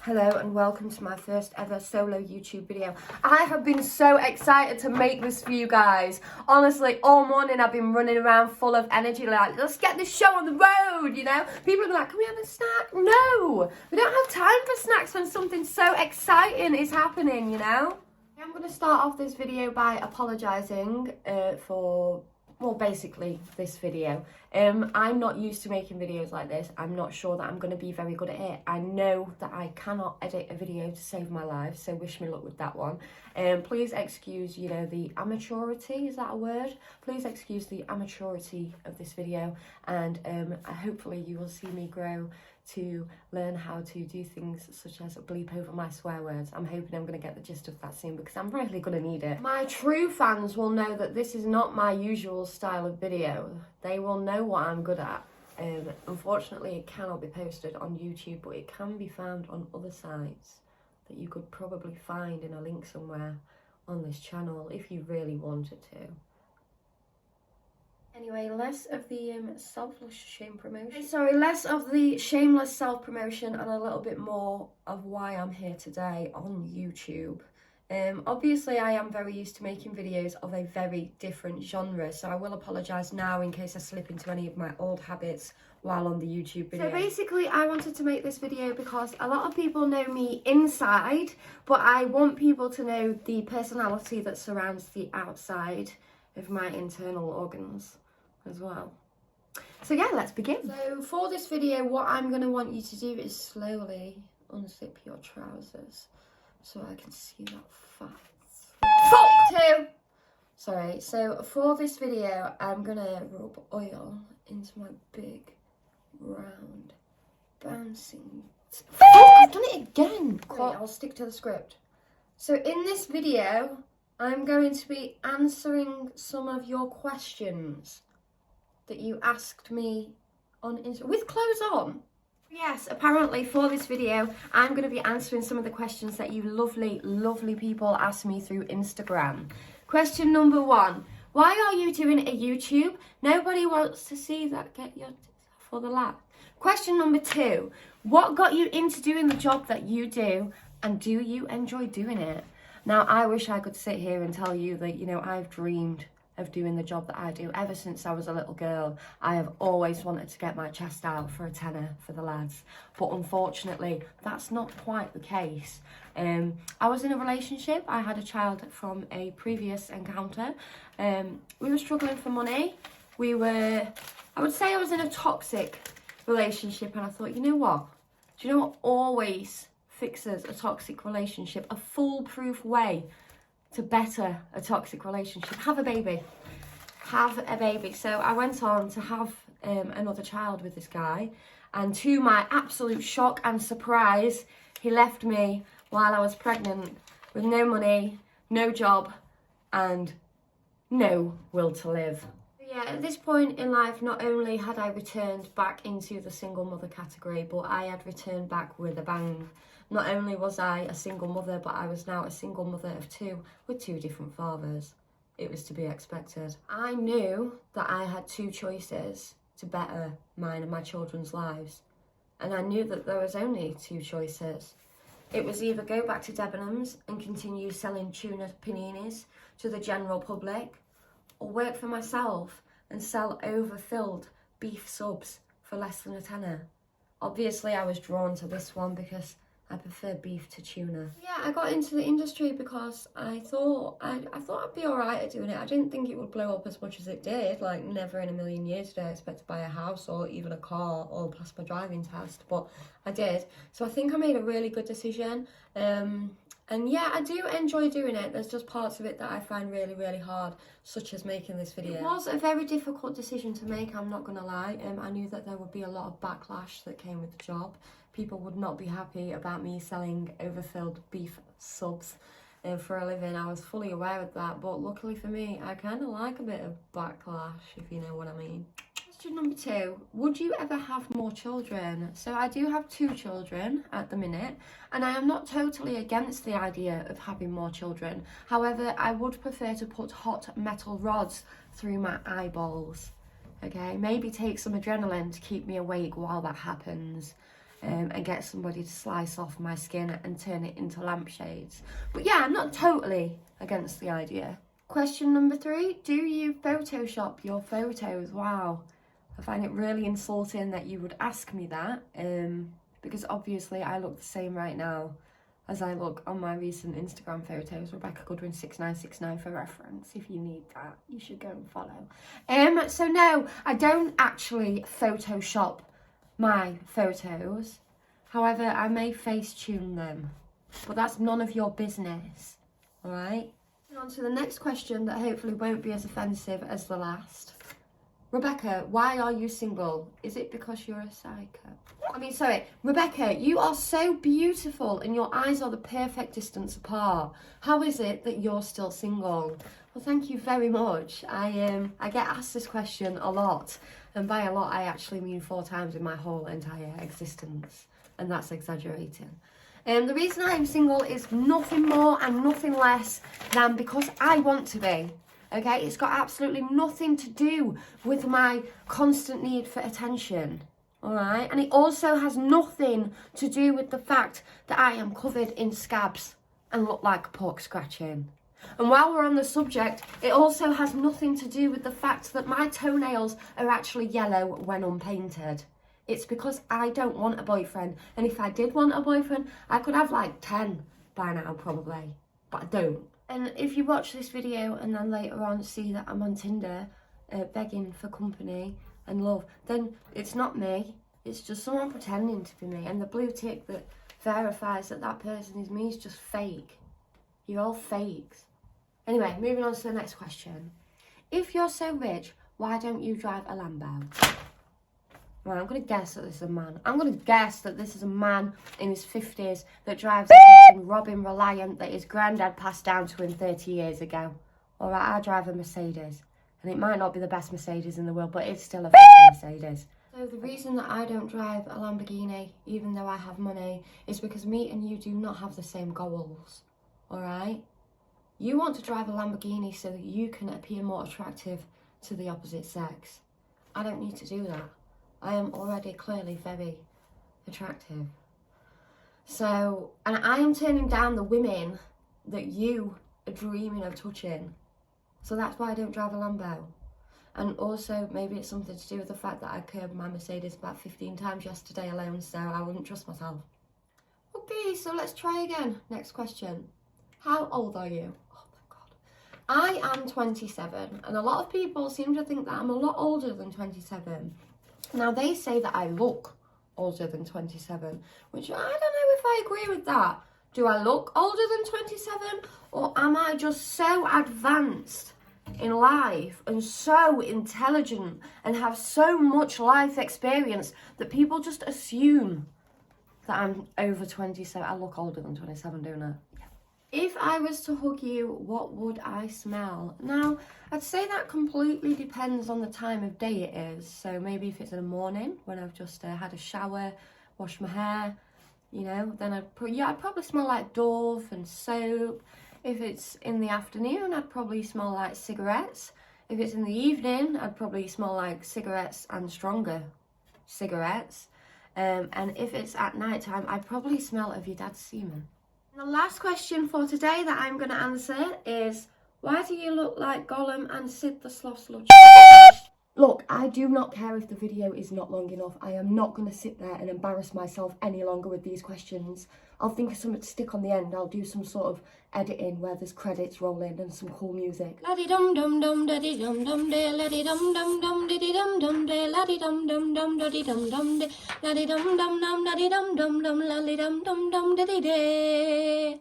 Hello and welcome to my first ever solo YouTube video. I have been so excited to make this for you guys. Honestly, all morning I've been running around full of energy like, let's get this show on the road, you know? People are like, can we have a snack? No, we don't have time for snacks when something so exciting is happening, you know? I'm going to start off this video by apologising for... well, basically this video. I'm not used to making videos like this. I'm not sure that I'm going to be very good at it. I know that I cannot edit a video to save my life, so wish me luck with that one. Please excuse, you know, the amateurity, is that a word? Please excuse the amateurity of this video, and hopefully you will see me grow to learn how to do things such as bleep over my swear words. I'm hoping I'm going to get the gist of that soon because I'm really going to need it. My true fans will know that this is not my usual style of video. They will know what I'm good at. Unfortunately, it cannot be posted on YouTube, but it can be found on other sites that you could probably find in a link somewhere on this channel if you really wanted to. Anyway, less of the less of the shameless self-promotion and a little bit more of why I'm here today on YouTube. Obviously, I am very used to making videos of a very different genre, so I will apologise now in case I slip into any of my old habits while on the YouTube video. So basically, I wanted to make this video because a lot of people know me inside, but I want people to know the personality that surrounds the outside of my internal organs as well. So yeah, let's begin. So for this video, what I'm going to want you to do is slowly unzip your trousers so I can see that fat. Fuck too! Sorry, so for this video, I'm going to rub oil into my big, round, bouncing... Oh, I've done it again! Great, I'll stick to the script. So in this video, I'm going to be answering some of your questions that you asked me on Instagram with clothes on. Yes, apparently for this video, I'm going to be answering some of the questions that you lovely, lovely people asked me through Instagram. Question number 1. Why are you doing a YouTube? Nobody wants to see that. Get your tits off for the laugh. Question number 2. What got you into doing the job that you do, and do you enjoy doing it? Now, I wish I could sit here and tell you that, you know, I've dreamed of doing the job that I do ever since I was a little girl. I have always wanted to get my chest out for a tenner for the lads, but unfortunately that's not quite the case. I was in a relationship. I had a child from a previous encounter. We were struggling for money. I would say I was in a toxic relationship, and I thought, you know what? Do you know what always fixes a toxic relationship? A foolproof way to better a toxic relationship: have a baby. Have a baby. So I went on to have another child with this guy, and to my absolute shock and surprise, he left me while I was pregnant with no money, no job, and no will to live. Yeah, at this point in life, not only had I returned back into the single mother category, but I had returned back with a bang. Not only was I a single mother, but I was now a single mother of 2 with 2 different fathers. It was to be expected. I knew that I had 2 choices to better mine and my children's lives. And I knew that there was only 2 choices. It was either go back to Debenhams and continue selling tuna paninis to the general public, or work for myself and sell overfilled beef subs for less than a tenner. Obviously, I was drawn to this one because I prefer beef to tuna. Yeah, I got into the industry because I thought I'd be alright at doing it. I didn't think it would blow up as much as it did. Like, never in a million years did I expect to buy a house or even a car or pass my driving test, but I did. So I think I made a really good decision. And yeah, I do enjoy doing it. There's just parts of it that I find really, really hard, such as making this video. It was a very difficult decision to make, I'm not going to lie. I knew that there would be a lot of backlash that came with the job. People would not be happy about me selling overfilled beef subs for a living. I was fully aware of that, but luckily for me, I kind of like a bit of backlash, if you know what I mean. Question number 2, would you ever have more children? So I do have 2 children at the minute, and I am not totally against the idea of having more children. However, I would prefer to put hot metal rods through my eyeballs. Okay, maybe take some adrenaline to keep me awake while that happens. and get somebody to slice off my skin and turn it into lampshades. But yeah, I'm not totally against the idea. Question number 3, do you Photoshop your photos? Wow, I find it really insulting that you would ask me that, because obviously I look the same right now as I look on my recent Instagram photos. Rebecca Goodwin 6969 for reference. If you need that, you should go and follow. So no, I don't actually Photoshop my photos. However, I may Facetune them, but that's none of your business, all right? On to the next question that hopefully won't be as offensive as the last. Rebecca, why are you single? Is it because you're a psycho? Rebecca, you are so beautiful and your eyes are the perfect distance apart. How is it that you're still single? Well, thank you very much. I get asked this question a lot, and by a lot I actually mean 4 times in my whole entire existence, and that's exaggerating. The reason I am single is nothing more and nothing less than because I want to be. Okay, it's got absolutely nothing to do with my constant need for attention, all right? And it also has nothing to do with the fact that I am covered in scabs and look like pork scratching. And while we're on the subject, it also has nothing to do with the fact that my toenails are actually yellow when unpainted. It's because I don't want a boyfriend. And if I did want a boyfriend, I could have like 10 by now probably, but I don't. And if you watch this video and then later on see that I'm on Tinder begging for company and love, then it's not me. It's just someone pretending to be me. And the blue tick that verifies that that person is me is just fake. You're all fakes. Anyway, moving on to the next question. If you're so rich, why don't you drive a Lambo? Right, I'm going to guess that this is a man. I'm going to guess that this is a man in his 50s that drives a fucking Robin Reliant that his granddad passed down to him 30 years ago. Alright, I drive a Mercedes. And it might not be the best Mercedes in the world, but it's still a fucking Mercedes. So the reason that I don't drive a Lamborghini, even though I have money, is because me and you do not have the same goals. Alright? You want to drive a Lamborghini so that you can appear more attractive to the opposite sex. I don't need to do that. I am already clearly very attractive. So, and I am turning down the women that you are dreaming of touching. So that's why I don't drive a Lambo. And also, maybe it's something to do with the fact that I curbed my Mercedes about 15 times yesterday alone, so I wouldn't trust myself. Okay, so let's try again. Next question. How old are you? Oh my God. I am 27, and a lot of people seem to think that I'm a lot older than 27. Now, they say that I look older than 27, which I don't know if I agree with that. Do I look older than 27, or am I just so advanced in life and so intelligent and have so much life experience that people just assume that I'm over 27? I look older than 27, don't I? Yeah. If I was to hug you, what would I smell? Now, I'd say that completely depends on the time of day it is. So maybe if it's in the morning when I've just had a shower, washed my hair, you know, then I'd probably smell like Dove and soap. If it's in the afternoon, I'd probably smell like cigarettes. If it's in the evening, I'd probably smell like cigarettes and stronger cigarettes. And if it's at night time, I'd probably smell of your dad's semen. And the last question for today that I'm going to answer is, why do you look like Gollum and Sid the Sloth Sludge? Look, I do not care if the video is not long enough. I am not going to sit there and embarrass myself any longer with these questions. I'll think of something to stick on the end. I'll do some sort of editing where there's credits rolling and some cool music. La-di dum dum dum da-di dum dum de, la-di dum dum dum di dum dum de, la-di dum dum dum da-di dum dum de, la-di dum dum dum da-di dum dum dum, la-di dum dum dum di de.